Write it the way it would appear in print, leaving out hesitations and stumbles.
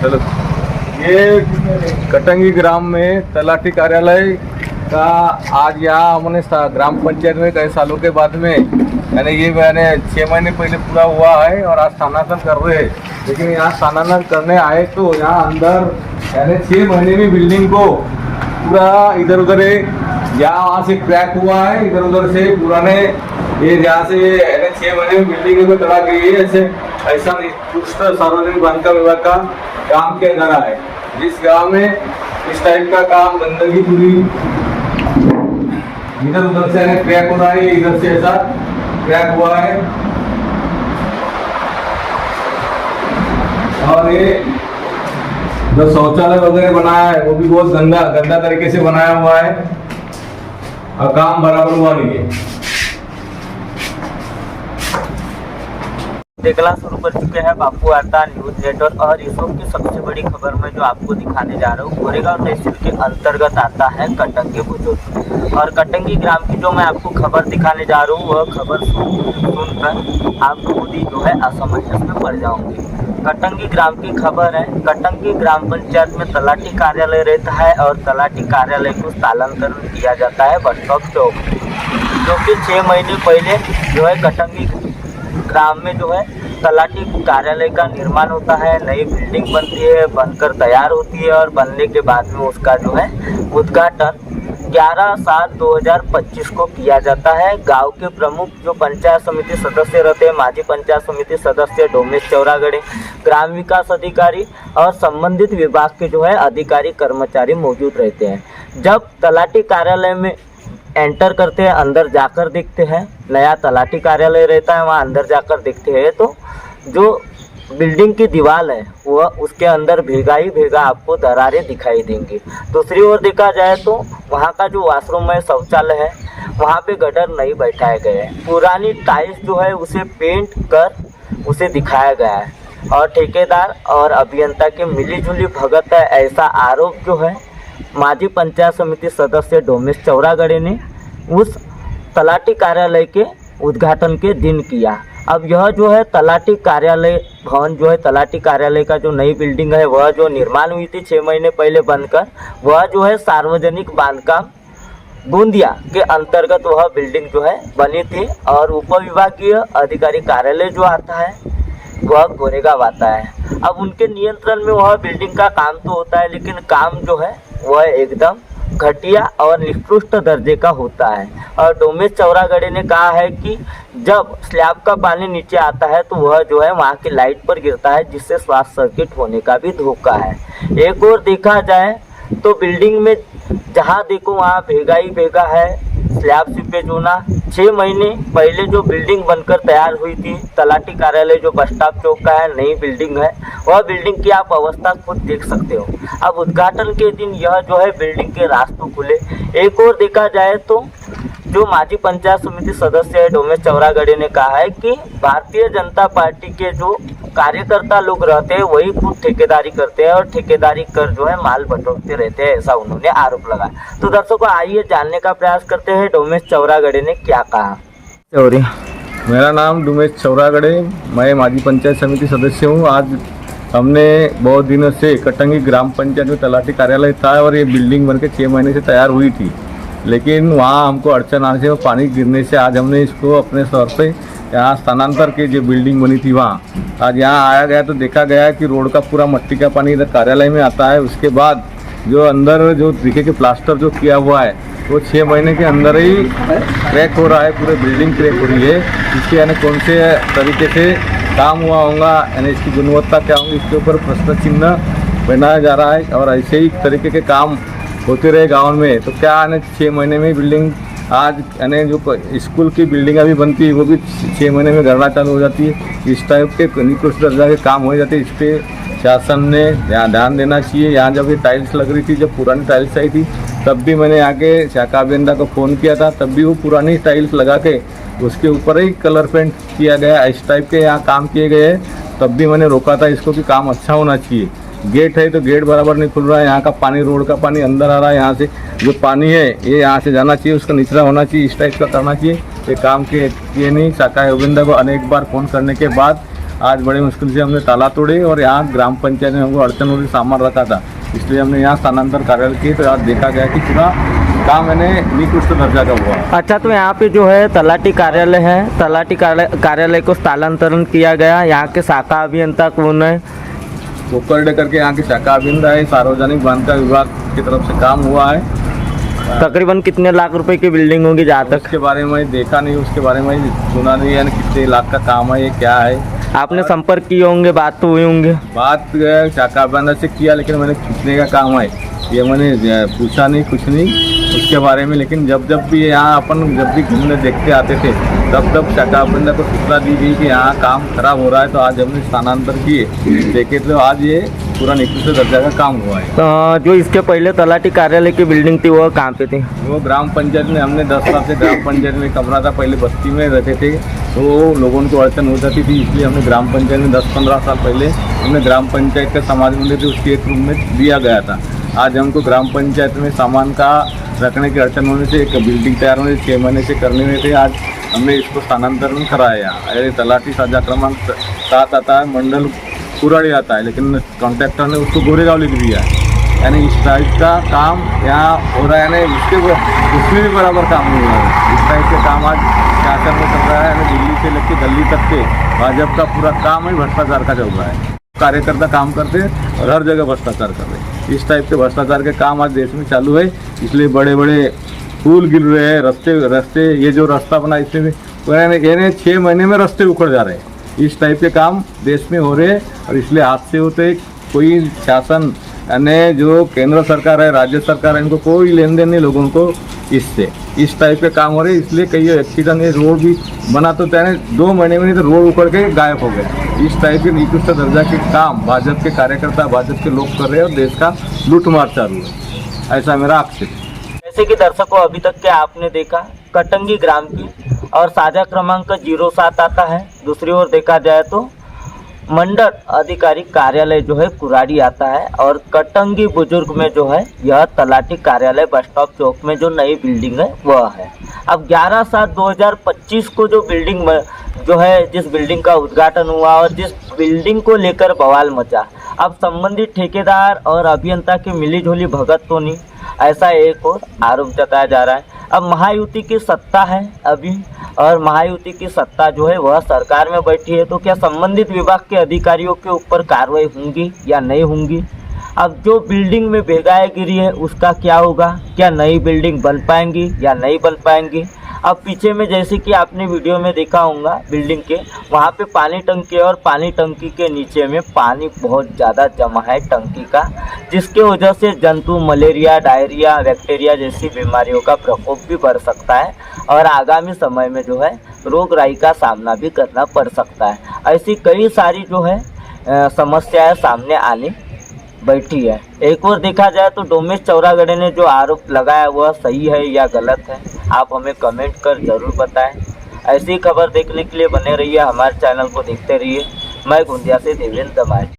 चलो। ये कटंगी ग्राम में तलाटी कार्यालय का आज यहाँ हमने ग्राम पंचायत में कई सालों के बाद में यानी ये मैंने 6 महीने पहले पूरा हुआ है और आज स्थानांतरण कर रहे हैं। लेकिन यहाँ स्थानांतरण करने आए तो यहाँ अंदर यानी 6 महीने में बिल्डिंग को पूरा इधर उधर यहाँ वहाँ से क्रैक हुआ है, इधर उधर से पुराने ये जहाँ से 6 महीने में बिल्डिंग में तड़ा गई है। ऐसा उत्कृष्ट सार्वजनिक बांधकाम विभाग का काम किया जा रहा है। जिस गांव में इस टाइप का काम गंदगी पूरी इधर उधर से क्रैक हो रहा है, इधर से ऐसा क्रैक हुआ है और ये जो शौचालय वगैरह बनाया है वो भी बहुत गंदा तरीके से बनाया हुआ है और काम बराबर हुआ नहीं है। देखना शुरू कर चुके हैं बापू वार्ता न्यूज नेटवर्क और इस वक्त की सबसे बड़ी खबर में जो आपको दिखाने जा रहा हूँ गोरेगांव तहसील के अंतर्गत आता है कटंगी बुजुर्ग। और कटंगी ग्राम की जो मैं आपको खबर दिखाने जा रहा हूँ वह खबर सुनकर आप खुद ही जो है असमंजस में पड़ जाओगे। कटंगी ग्राम की खबर है। कटंगी ग्राम पंचायत में तलाटी कार्यालय रहता है और तलाटी कार्यालय को स्थानांतरण किया जाता है बस स्टॉप चौक, जो कि 6 महीने पहले जो है कटंगी ग्राम में जो है तलाटी कार्यालय का निर्माण होता है। नई बिल्डिंग बनती है, बनकर तैयार होती है और बनने के बाद में उसका जो है उद्घाटन 11/7/2025 को किया जाता है। गांव के प्रमुख जो पंचायत समिति सदस्य रहते हैं, माजी पंचायत समिति सदस्य डोमेश चौरागड़े, ग्राम विकास अधिकारी और संबंधित विभाग के जो है अधिकारी कर्मचारी मौजूद रहते हैं। जब तलाटी कार्यालय में एंटर करते हैं, अंदर जाकर देखते हैं, नया तलाटी कार्यालय रहता है, वहाँ अंदर जाकर देखते हैं तो जो बिल्डिंग की दीवार है वह उसके अंदर भीगा ही भीगा आपको दरारें दिखाई देंगी। दूसरी ओर देखा जाए तो वहाँ का जो वॉशरूम है, शौचालय है, वहाँ पे गटर नहीं बैठाए गए हैं। पुरानी टाइल्स जो है उसे पेंट कर उसे दिखाया गया है और ठेकेदार और अभियंता के मिलीजुली भगत है, ऐसा आरोप जो है माजी पंचायत समिति सदस्य डोमेश चौरागड़े ने उस तलाटी कार्यालय के उद्घाटन के दिन किया। अब यह जो है तलाटी कार्यालय भवन जो है तलाटी कार्यालय का जो नई बिल्डिंग है वह जो निर्माण हुई थी 6 महीने पहले बनकर, वह जो है सार्वजनिक बांधकाम गोंदिया के अंतर्गत वह बिल्डिंग जो है बनी थी और उपविभागीय अधिकारी कार्यालय जो आता है वह गोरेगांव आता है। अब उनके नियंत्रण में वह बिल्डिंग का काम तो होता है, लेकिन काम जो है वह एकदम घटिया और निकृष्ट दर्जे का होता है। और डोमेश चौरागड़े ने कहा है कि जब स्लैब का पानी नीचे आता है तो वह जो है वहाँ की लाइट पर गिरता है, जिससे शॉर्ट सर्किट होने का भी धोखा है। एक और देखा जाए तो बिल्डिंग में जहाँ देखो वहाँ भेगा ही भेगा है, स्लैब सीपेज होना। 6 महीने पहले जो बिल्डिंग बनकर तैयार हुई थी तलाटी कार्यालय जो बस स्टॉप चौक का है, नई बिल्डिंग है, वह बिल्डिंग की आप अवस्था खुद देख सकते हो। अब उद्घाटन के दिन यह जो है बिल्डिंग के रास्ते खुले। एक और देखा जाए तो जो माजी पंचायत समिति सदस्य है डोमेश चौरागड़े ने कहा है कि भारतीय जनता पार्टी के जो कार्यकर्ता लोग रहते हैं वही खुद ठेकेदारी करते हैं और ठेकेदारी कर जो है माल बटोरते रहते हैं, ऐसा उन्होंने आरोप लगाया। तो दर्शकों आइए जानने का प्रयास करते हैं डोमेश चौरागड़े ने क्या कहा। मेरा नाम डोमेश चौरागड़े, मैं माजी पंचायत समिति सदस्य हूँ। आज हमने बहुत दिनों से कटंगी ग्राम पंचायत में तलाटी कार्यालय था और ये बिल्डिंग बनकर 6 महीने से तैयार हुई थी, लेकिन वहाँ हमको अड़चन आने से पानी गिरने से आज हमने इसको अपने तौर पे यहाँ स्थानांतर की जो बिल्डिंग बनी थी वहाँ आज यहाँ आया गया तो देखा गया कि रोड का पूरा मट्टी का पानी इधर कार्यालय में आता है। उसके बाद जो अंदर जो दिखे कि प्लास्टर जो किया हुआ है वो 6 महीने के अंदर ही क्रैक हो रहा है, पूरे बिल्डिंग क्रैक हो रही है। इसके यानी कौन से तरीके से काम हुआ होगा, यानी इसकी गुणवत्ता क्या होगी, इसके ऊपर प्रश्न चिन्ह बनाया जा रहा है। और ऐसे ही तरीके के काम होते रहे गाँव में तो क्या यानी 6 महीने में बिल्डिंग आज यानी जो स्कूल की बिल्डिंग अभी बनती है वो भी 6 महीने में गड़ना चालू हो जाती है। इस टाइप के निकृष्ट दर्जा के काम हो जाते हैं। इस पर शासन ने ध्यान देना चाहिए। यहाँ जब ये टाइल्स लग रही थी, जब पुरानी टाइल्स आई थी, तब भी मैंने आके शाखा अभियंता को फ़ोन किया था, तब भी वो पुरानी टाइल्स लगा के उसके ऊपर ही कलर पेंट किया गया। इस टाइप के यहाँ काम किए गए हैं। तब भी मैंने रोका था इसको कि काम अच्छा होना चाहिए। गेट है तो गेट बराबर नहीं खुल रहा है, यहाँ का पानी, रोड का पानी अंदर आ रहा है, यहाँ से जो पानी है ये यहाँ से जाना चाहिए, उसका निचरा होना चाहिए, इस टाइप का करना चाहिए। ये काम किए नहीं। शाखा अभियंता को अनेक बार फ़ोन करने के बाद आज बड़े मुश्किल से हमने ताला तोड़े और यहाँ ग्राम पंचायत में हमको अड़चन हो रही, सामान रखा था, इसलिए हमने यहाँ स्थानांतर कार्यालय किए। तो आज देखा गया कि पूरा काम मैंने निकृष्ट दर्जा का हुआ। अच्छा, तो यहाँ पे जो है तलाटी कार्यालय है, तलाटी कार्यालय को स्थानांतरण किया गया। यहाँ के शाखा अभियंता कौन है? कोकरडे करके यहाँ की शाखा अभियंता है। सार्वजनिक बांधकाम विभाग की तरफ से काम हुआ है। तकरीबन कितने लाख रुपए की बिल्डिंग होगी? जहाँ तक उसके बारे में देखा नहीं, उसके बारे में सुना नहीं, यानी कितने लाख का काम है, ये क्या है। आपने संपर्क किए होंगे, बात तो हुई होंगे? बात शाखा अभियंता से किया, लेकिन मैंने पूछने का काम है, ये मैंने पूछा नहीं, कुछ नहीं उसके बारे में। लेकिन जब भी यहाँ अपन जब भी घूमने देखते आते थे, तब शाखा अभियंता को सूचना दी गई कि यहाँ काम खराब हो रहा है। तो आज हमने स्थानांतर किए, देखे तो आज ये पूरा निकृष्ट दर्जा का काम हुआ है। तो जो इसके पहले तलाटी कार्यालय की बिल्डिंग थी वो कहाँ पे थी? वो ग्राम पंचायत में, हमने 10 साल से ग्राम पंचायत में कमरा था, पहले बस्ती में रहते थे, तो लोगों को अड़चन हो जाती थी, इसलिए हमने ग्राम पंचायत में 10-15 साल पहले हमने ग्राम पंचायत का समाज मंदिर थी, उसके एक रूम में दिया गया था। आज हमको ग्राम पंचायत में सामान का रखने की अड़चन होने से, एक बिल्डिंग तैयार होने से 6 महीने से करने में थे, आज हमने इसको स्थानांतरण कराया। अरे तलाटी साझा क्रमांक 7 आता है, मंडल कुराड़ी आता है, लेकिन कॉन्ट्रैक्टर ने उसको गोरेगांव लिख दिया है। यानी इस टाइप का काम यहाँ हो रहा है, यानी उसमें भी बराबर काम नहीं हो रहा है। इस टाइप के काम आज शासन में चल रहा है, यानी दिल्ली से लेकर दिल्ली तक के भाजपा का पूरा काम ही भ्रष्टाचार का चल रहा है। कार्यकर्ता काम करते हैं और हर जगह भ्रष्टाचार कर रहे हैं। इस टाइप के भ्रष्टाचार के काम आज देश में चालू है, इसलिए बड़े बड़े पुल गिर रहे हैं, रास्ते ये जो रास्ता बना इसमें 6 महीने में रास्ते उखड़ जा रहे हैं। इस टाइप के काम देश में हो रहे हैं और इसलिए हादसे होते। कोई शासन यानी जो केंद्र सरकार है, राज्य सरकार है, इनको कोई लेन देन नहीं लोगों को इससे। इस टाइप के काम हो रहे हैं, इसलिए कई एक्सीडेंट, रोड भी बना तो तैयार 2 महीने में नहीं तो रोड उखड़ के गायब हो गए। इस टाइप के निकृष्ट दर्जा के काम भाजपा के कार्यकर्ता, भाजपा के लोग कर रहे हैं और देश का लूटमार चालू है, ऐसा मेरा आक्षेप है। जैसे कि दर्शकों अभी तक के आपने देखा कटंगी ग्राम की और साझा क्रमांक 07 आता है। दूसरी ओर देखा जाए तो मंडल अधिकारी कार्यालय जो है कुराड़ी आता है और कटंगी बुजुर्ग में जो है यह तलाटी कार्यालय बस स्टॉप चौक में जो नई बिल्डिंग है वह है। अब 11/7/2025 को जो बिल्डिंग जो है, जिस बिल्डिंग का उद्घाटन हुआ और जिस बिल्डिंग को लेकर बवाल मचा, अब संबंधित ठेकेदार और अभियंता की मिलीजुली भगत तो नहीं, ऐसा एक और आरोप जताया जा रहा है। अब महायुति की सत्ता है अभी, और महायुति की सत्ता जो है वह सरकार में बैठी है, तो क्या संबंधित विभाग के अधिकारियों के ऊपर कार्रवाई होंगी या नहीं होंगी? अब जो बिल्डिंग में बेगाए गिरी है उसका क्या होगा? क्या नई बिल्डिंग बन पाएंगी या नहीं बन पाएंगी? अब पीछे में जैसे कि आपने वीडियो में देखा होगा बिल्डिंग के, वहाँ पे पानी टंकी है और पानी टंकी के नीचे में पानी बहुत ज़्यादा जमा है टंकी का, जिसके वजह से जंतु, मलेरिया, डायरिया, बैक्टीरिया जैसी बीमारियों का प्रकोप भी बढ़ सकता है और आगामी समय में जो है रोग राई का सामना भी करना पड़ सकता है। ऐसी कई सारी जो है समस्याएं सामने आने बैठी है। एक और देखा जाए तो डोमेश चौरागड़े ने जो आरोप लगाया वह सही है या गलत है, आप हमें कमेंट कर ज़रूर बताएं। ऐसी खबर देखने के लिए बने रहिए, हमारे चैनल को देखते रहिए। मैं गोंदिया से देवेंद्र दमाई।